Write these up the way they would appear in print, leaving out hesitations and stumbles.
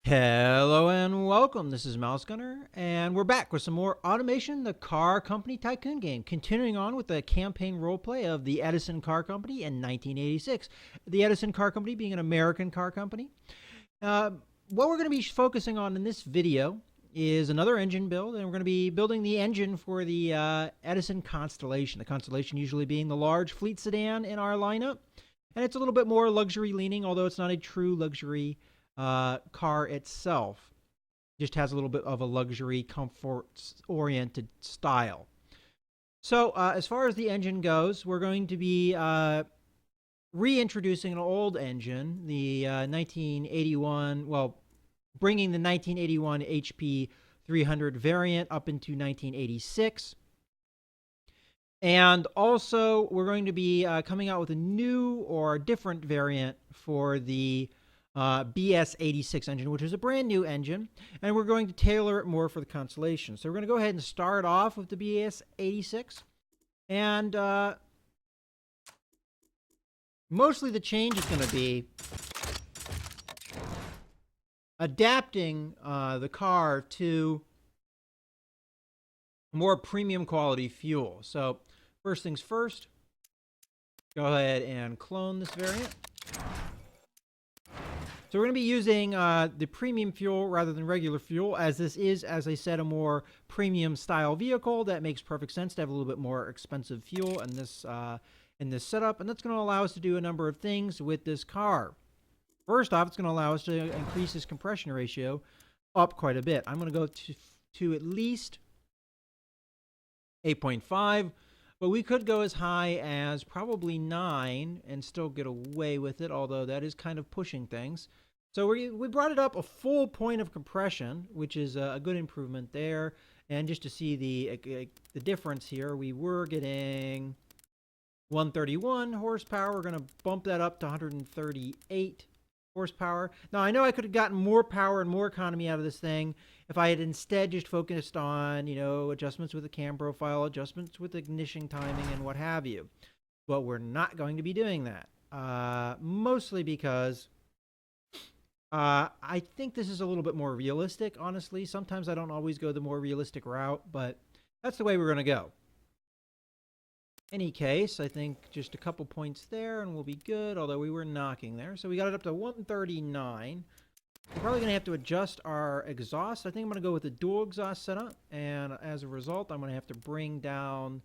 Hello and welcome. This is Mouse Gunner, and we're back with some more Automation, the Car Company Tycoon game. Continuing on with the campaign roleplay of the Edison Car Company in 1986. The Edison Car Company being an American car company. What we're going to be focusing on in this video is another engine build, and we're going to be building the engine for the Edison Constellation. The Constellation usually being the large fleet sedan in our lineup, and it's a little bit more luxury leaning, although it's not a true luxury car itself. Just has a little bit of a luxury, comfort-oriented style. So as far as the engine goes, we're going to be reintroducing an old engine, the 1981, well, bringing the 1981 HP 300 variant up into 1986. And also, we're going to be coming out with a new or different variant for the BS86 engine, which is a brand new engine, and we're going to tailor it more for the Constellation. So we're going to go ahead and start off with the BS86, and mostly the change is going to be adapting the car to more premium quality fuel. So first things first, go ahead and clone this variant. So we're going to be using the premium fuel rather than regular fuel, as this is, as I said, a more premium style vehicle. That makes perfect sense to have a little bit more expensive fuel in this setup, and that's going to allow us to do a number of things with this car. First off, it's going to allow us to increase this compression ratio up quite a bit. I'm going to go to at least 8.5. But we could go as high as probably 9 and still get away with it, although that is kind of pushing things. So we brought it up a full point of compression, which is a good improvement there. And just to see the difference here, we were getting 131 horsepower. We're going to bump that up to 138 horsepower. Now, I know I could have gotten more power and more economy out of this thing if I had instead just focused on, adjustments with the cam profile, adjustments with ignition timing, and what have you. But we're not going to be doing that. Mostly because I think this is a little bit more realistic, honestly. Sometimes I don't always go the more realistic route, but that's the way we're going to go. Any case, I think just a couple points there and we'll be good, although we were knocking there. So we got it up to 139. We're probably going to have to adjust our exhaust. I think I'm going to go with a dual exhaust setup, and as a result, I'm going to have to bring down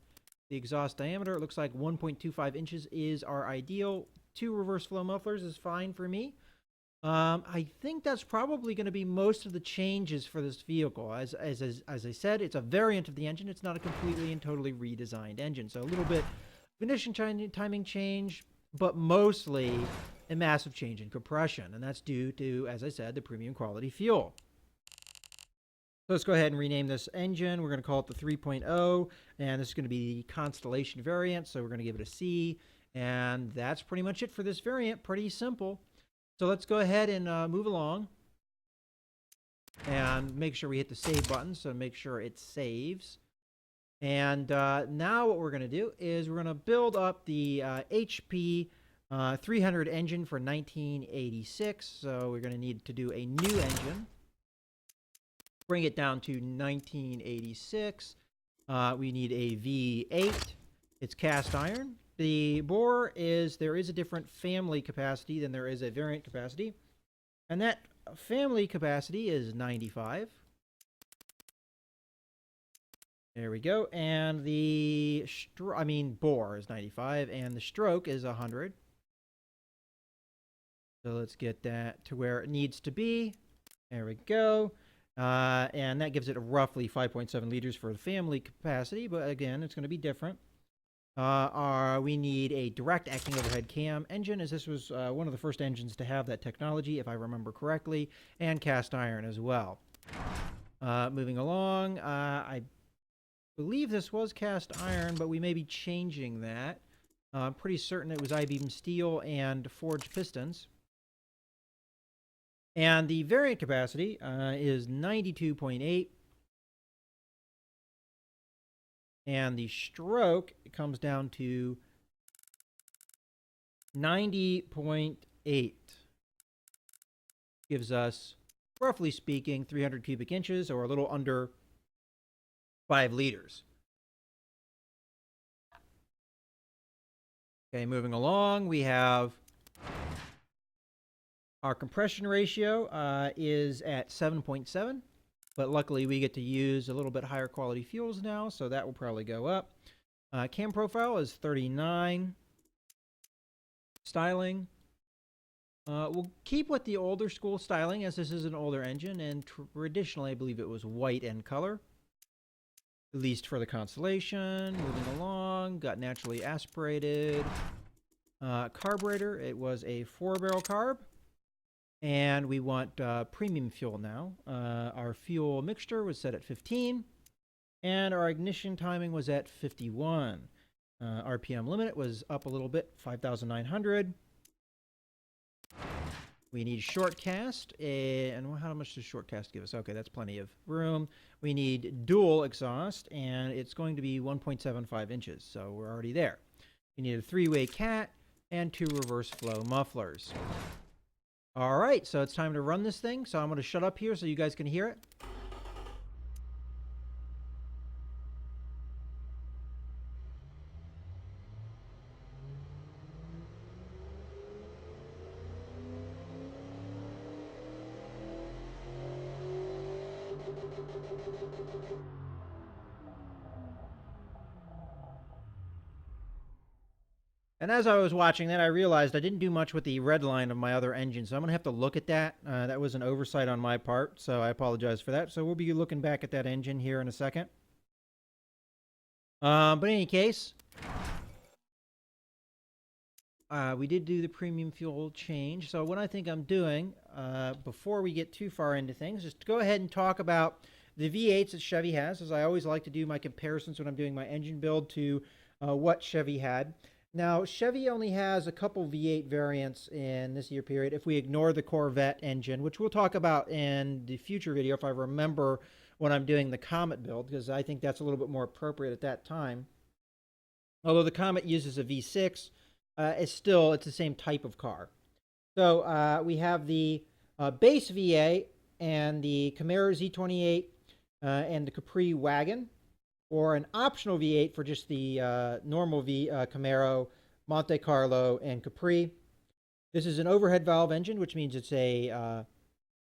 the exhaust diameter. It looks like 1.25 inches is our ideal. 2 reverse flow mufflers is fine for me. I think that's probably going to be most of the changes for this vehicle. As I said, it's a variant of the engine. It's not a completely and totally redesigned engine. So a little bit ignition timing change, but mostly a massive change in compression. And that's due to, as I said, the premium quality fuel. So let's go ahead and rename this engine. We're going to call it the 3.0, and this is going to be the Constellation variant. So we're going to give it a C. And that's pretty much it for this variant. Pretty simple. So let's go ahead and move along and make sure we hit the save button, so make sure it saves. And now what we're going to do is we're going to build up the HP 300 engine for 1986. So we're going to need to do a new engine. Bring it down to 1986. We need a V8. It's cast iron. The bore there is a different family capacity than there is a variant capacity. And that family capacity is 95. There we go. And the bore is 95, and the stroke is 100. So let's get that to where it needs to be. There we go. And that gives it a roughly 5.7 liters for the family capacity, but again, it's going to be different. We need a direct acting overhead cam engine, as this was one of the first engines to have that technology, if I remember correctly, and cast iron as well. Moving along, I believe this was cast iron, but we may be changing that. I'm pretty certain it was I-beam steel and forged pistons. And the variant capacity is 92.8. And the stroke comes down to 90.8. Gives us roughly speaking, 300 cubic inches or a little under 5 liters. Okay, moving along, we have our compression ratio is at 7.7, but luckily we get to use a little bit higher quality fuels now, so that will probably go up. Cam profile is 39. Styling. We'll keep with the older school styling, as this is an older engine, and traditionally I believe it was white in color, at least for the Constellation. Moving along, got naturally aspirated. Carburetor, it was a 4-barrel carb, and we want premium fuel now. Our fuel mixture was set at 15, and our ignition timing was at 51. RPM limit was up a little bit, 5,900. We need short cast, and how much does short cast give us? Okay, that's plenty of room. We need dual exhaust, and it's going to be 1.75 inches, so we're already there. We need a 3-way cat and 2 reverse flow mufflers. All right, so it's time to run this thing, so I'm going to shut up here so you guys can hear it. And as I was watching that, I realized I didn't do much with the red line of my other engine, so I'm going to have to look at that. That was an oversight on my part, so I apologize for that. So we'll be looking back at that engine here in a second. But in any case, we did do the premium fuel change. So what I think I'm doing, before we get too far into things, is to go ahead and talk about the V8s that Chevy has, as I always like to do my comparisons when I'm doing my engine build to what Chevy had. Now, Chevy only has a couple V8 variants in this year period if we ignore the Corvette engine, which we'll talk about in the future video if I remember when I'm doing the Comet build, because I think that's a little bit more appropriate at that time. Although the Comet uses a V6, it's the same type of car. So we have the base V8 and the Camaro Z28 and the Capri wagon, or an optional V8 for just the normal Camaro, Monte Carlo, and Capri. This is an overhead valve engine, which means it's a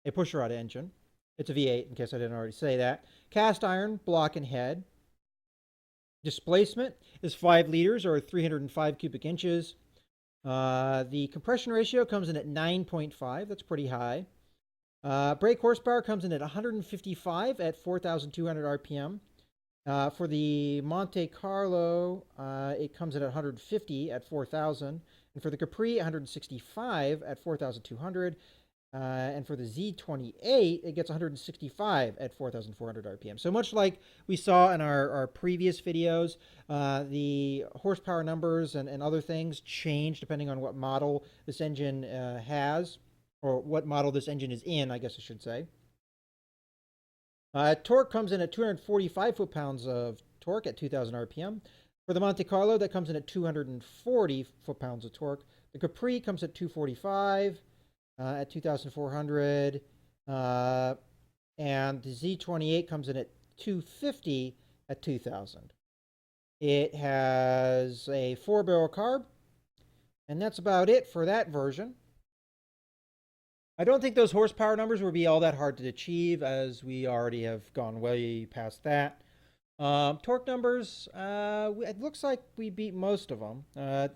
pushrod engine. It's a V8, in case I didn't already say that. Cast iron, block and head. Displacement is 5 liters, or 305 cubic inches. The compression ratio comes in at 9.5. That's pretty high. Brake horsepower comes in at 155 at 4,200 RPM. For the Monte Carlo, it comes in at 150 at 4,000. And for the Capri, 165 at 4,200. And for the Z28, it gets 165 at 4,400 RPM. So much like we saw in our previous videos, the horsepower numbers and other things change depending on what model this engine has, or what model this engine is in, I guess I should say. Torque comes in at 245 foot-pounds of torque at 2,000 RPM. For the Monte Carlo, that comes in at 240 foot-pounds of torque. The Capri comes at 245 at 2,400. And the Z28 comes in at 250 at 2,000. It has a 4-barrel carb, and that's about it for that version. I don't think those horsepower numbers will be all that hard to achieve, as we already have gone way past that. Torque numbers, it looks like we beat most of them.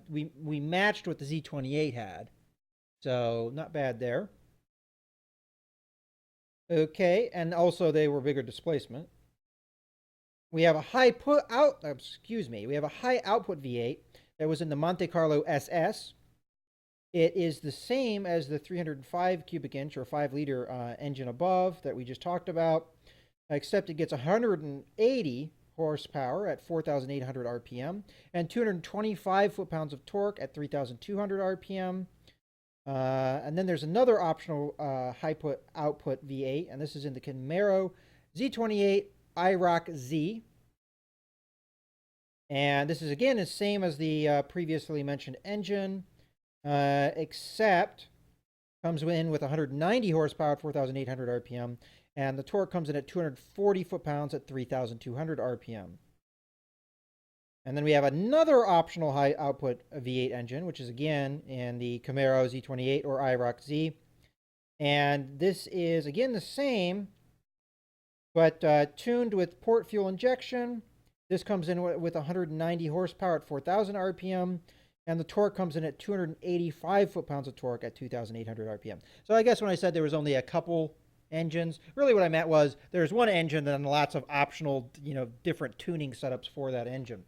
We matched what the Z28 had, so not bad there. Okay, and also they were bigger displacement. We have a high output V8 that was in the Monte Carlo SS. It is the same as the 305 cubic inch or 5-liter engine above that we just talked about, except it gets 180 horsepower at 4,800 RPM and 225 foot-pounds of torque at 3,200 RPM. And then there's another optional output V8, and this is in the Camaro Z28 IROC Z. And this is, again, the same as the previously mentioned engine. Except comes in with 190 horsepower at 4,800 RPM, and the torque comes in at 240 foot-pounds at 3,200 RPM. And then we have another optional high output V8 engine, which is again in the Camaro Z28 or IROC Z. And this is again the same, but tuned with port fuel injection. This comes in with 190 horsepower at 4,000 RPM, and the torque comes in at 285 foot-pounds of torque at 2,800 RPM. So I guess when I said there was only a couple engines, really what I meant was there's one engine and lots of optional, different tuning setups for that engine.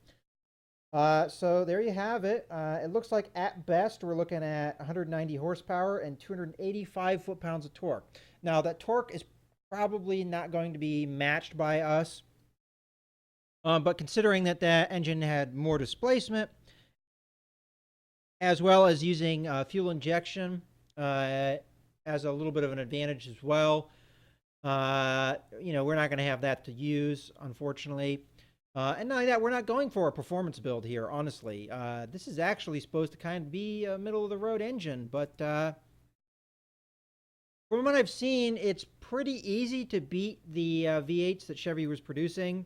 So there you have it. It looks like at best we're looking at 190 horsepower and 285 foot-pounds of torque. Now that torque is probably not going to be matched by us, but considering that that engine had more displacement, as well as using fuel injection as a little bit of an advantage as well, we're not going to have that to use, unfortunately. And not only that, we're not going for a performance build here, honestly. This is actually supposed to kind of be a middle-of-the-road engine, but from what I've seen, it's pretty easy to beat the V8s that Chevy was producing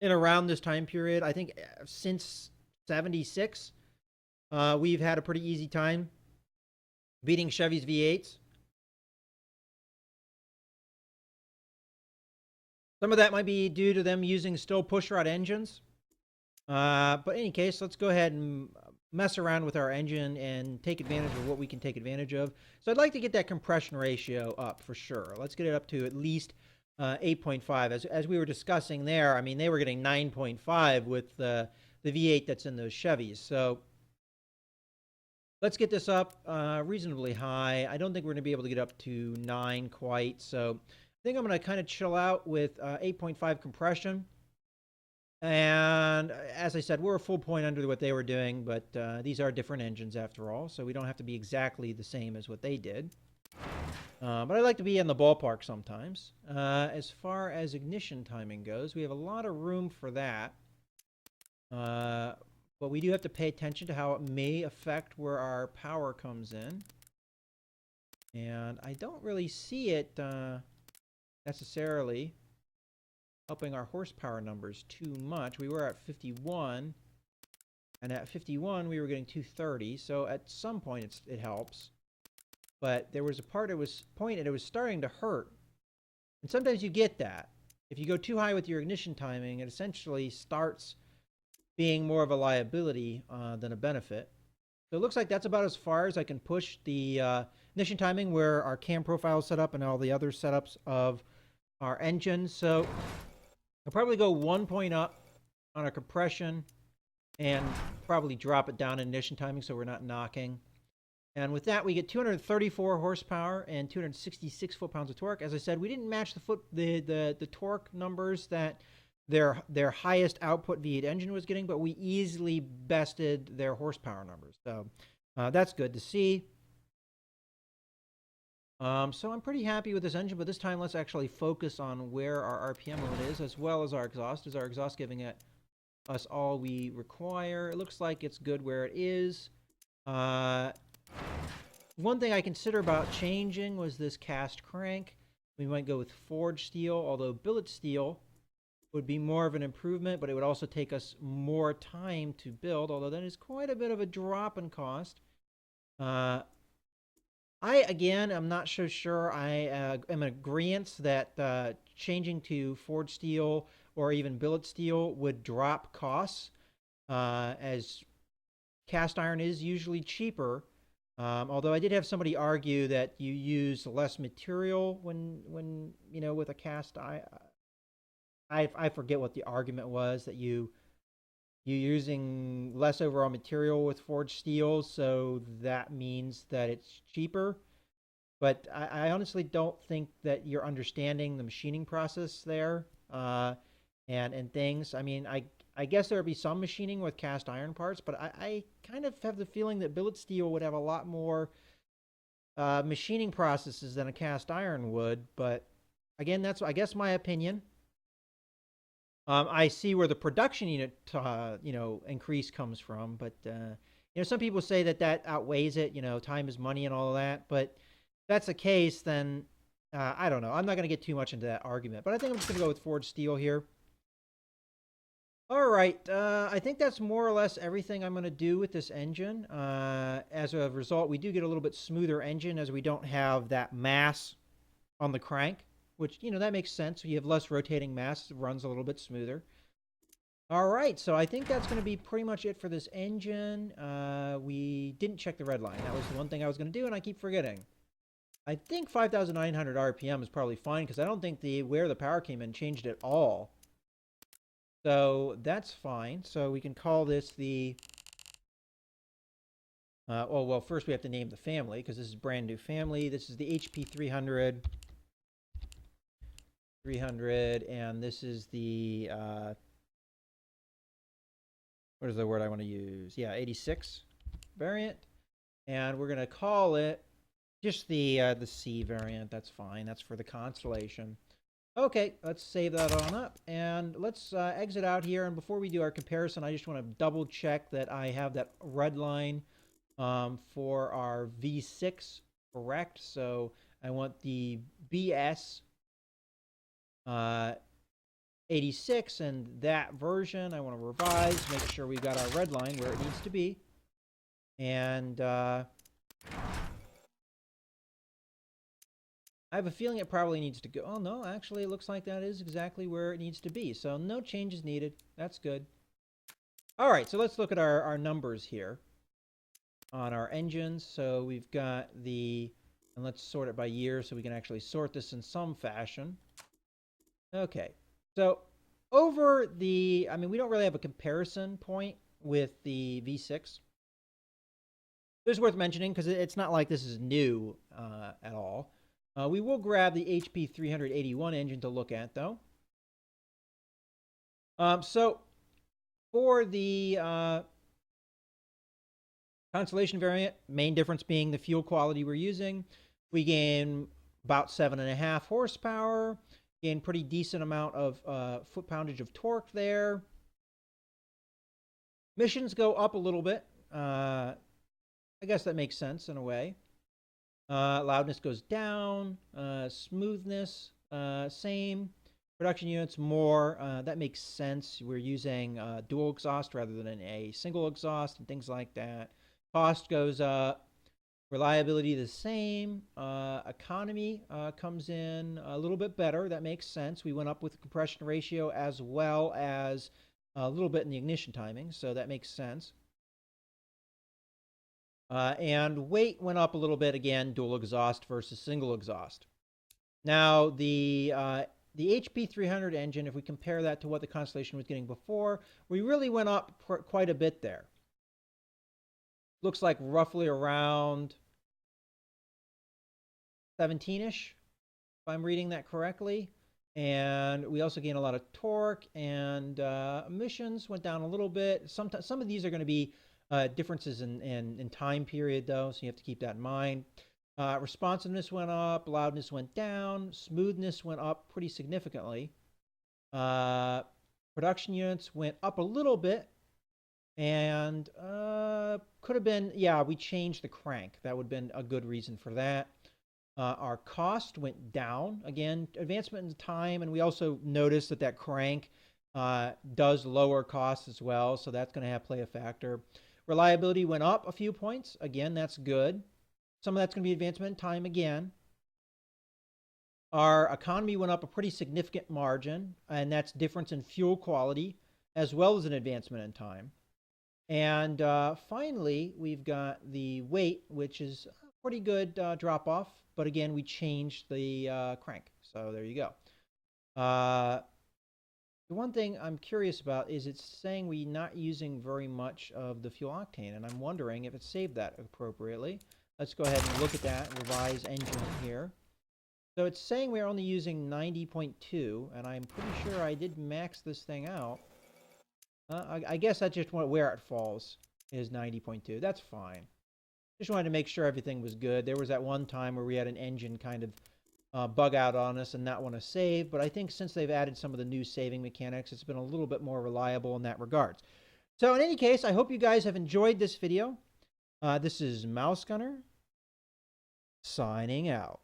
in around this time period. I think since 76, we've had a pretty easy time beating Chevy's V8s. Some of that might be due to them using still pushrod engines. But in any case, let's go ahead and mess around with our engine and take advantage of what we can take advantage of. So I'd like to get that compression ratio up for sure. Let's get it up to at least 8.5. As we were discussing there, I mean, they were getting 9.5 with the V8 that's in those Chevys. So let's get this up reasonably high. I don't think we're going to be able to get up to 9 quite. So I think I'm going to kind of chill out with 8.5 compression. And as I said, we're a full point under what they were doing, but these are different engines after all, so we don't have to be exactly the same as what they did. But I like to be in the ballpark sometimes. As far as ignition timing goes, we have a lot of room for that. But we do have to pay attention to how it may affect where our power comes in. And I don't really see it necessarily helping our horsepower numbers too much. We were at 51, and at 51 we were getting 230, so at some point it helps. But there was a part it was starting to hurt. And sometimes you get that. If you go too high with your ignition timing, it essentially starts being more of a liability than a benefit. So it looks like that's about as far as I can push the ignition timing, where our cam profile is set up and all the other setups of our engine. So I'll probably go 1 point up on our compression and probably drop it down in ignition timing so we're not knocking. And with that, we get 234 horsepower and 266 foot-pounds of torque. As I said, we didn't match the torque numbers that their highest output V8 engine was getting, but we easily bested their horsepower numbers. So that's good to see. So I'm pretty happy with this engine, but this time let's actually focus on where our RPM limit is, as well as our exhaust. Is our exhaust giving us all we require? It looks like it's good where it is. One thing I consider about changing was this cast crank. We might go with forged steel, although billet steel would be more of an improvement, but it would also take us more time to build, although that is quite a bit of a drop in cost. Again, I'm not so sure I am in agreement that changing to forged steel or even billet steel would drop costs, as cast iron is usually cheaper. Although I did have somebody argue that you use less material when with a cast iron. I forget what the argument was, that you're using less overall material with forged steel, so that means that it's cheaper. But I honestly don't think that you're understanding the machining process there and things. I mean, I guess there would be some machining with cast iron parts, but I kind of have the feeling that billet steel would have a lot more machining processes than a cast iron would. But again, that's, I guess, my opinion. I see where the production unit, increase comes from, but You know, some people say that that outweighs it. You know, time is money and all of that. But if that's the case, then I don't know. I'm not going to get too much into that argument. But I think I'm just going to go with forged steel here. All right, I think that's more or less everything I'm going to do with this engine. As a result, we do get a little bit smoother engine as we don't have that mass on the crank, which, you know, that makes sense. You have less rotating mass, it runs a little bit smoother. All right, so I think that's going to be pretty much it for this engine. We didn't check the red line. That was the one thing I was going to do, and I keep forgetting. I think 5,900 RPM is probably fine because I don't think where the power came in changed at all. So that's fine. So we can call this the... oh, well, first we have to name the family because this is a brand new family. This is the HP 300. And this is the... what is the word I want to use? Yeah, 86 variant. And we're going to call it just the C variant. That's fine. That's for the Constellation. Okay, let's save that on up, and let's exit out here. And before we do our comparison, I just want to double check that I have that red line for our V6 correct. So I want the BS 86 and that version. I want to revise, make sure we got our red line where it needs to be. And I have a feeling it probably needs to go. Oh, no, actually, it looks like that is exactly where it needs to be. So no changes needed. That's good. All right, so let's look at our numbers here on our engines. So we've got and let's sort it by year so we can actually sort this in some fashion. Okay, so over I mean, we don't really have a comparison point with the V6. It's worth mentioning because it's not like this is new at all. We will grab the HP 381 engine to look at, though. So for the Constellation variant, main difference being the fuel quality we're using. We gain about 7.5 horsepower, gain pretty decent amount of foot-poundage of torque there. Emissions go up a little bit. I guess that makes sense in a way. Loudness goes down. Smoothness, same. Production units, more. That makes sense. We're using dual exhaust rather than a single exhaust and things like that. Cost goes up. Reliability the same. Economy comes in a little bit better. That makes sense. We went up with the compression ratio as well as a little bit in the ignition timing, so that makes sense. And weight went up a little bit, again, dual exhaust versus single exhaust. Now, the HP 300 engine, if we compare that to what the Constellation was getting before, we really went up quite a bit there. Looks like roughly around 17-ish, if I'm reading that correctly. And we also gain a lot of torque, and emissions went down a little bit. Some of these are going to be differences in time period, though, so you have to keep that in mind. Responsiveness went up, loudness went down, smoothness went up pretty significantly. Production units went up a little bit, and could have been, yeah, we changed the crank. That would have been a good reason for that. Our cost went down. Again, advancement in time, and we also noticed that crank does lower costs as well, so that's going to play a factor. Reliability went up a few points. Again, that's good. Some of that's going to be advancement in time again. Our economy went up a pretty significant margin, and that's difference in fuel quality as well as an advancement in time. And finally, we've got the weight, which is a pretty good drop off. But again, we changed the crank. So there you go. The one thing I'm curious about is it's saying we're not using very much of the fuel octane, and I'm wondering if it saved that appropriately. Let's go ahead and look at that, revise engine here. So it's saying we're only using 90.2, and I'm pretty sure I did max this thing out. I guess that's just where it falls, is 90.2. That's fine. Just wanted to make sure everything was good. There was that one time where we had an engine kind of bug out on us and not want to save, but I think since they've added some of the new saving mechanics, it's been a little bit more reliable in that regards. So in any case, I hope you guys have enjoyed this video. This is Mouse Gunner signing out.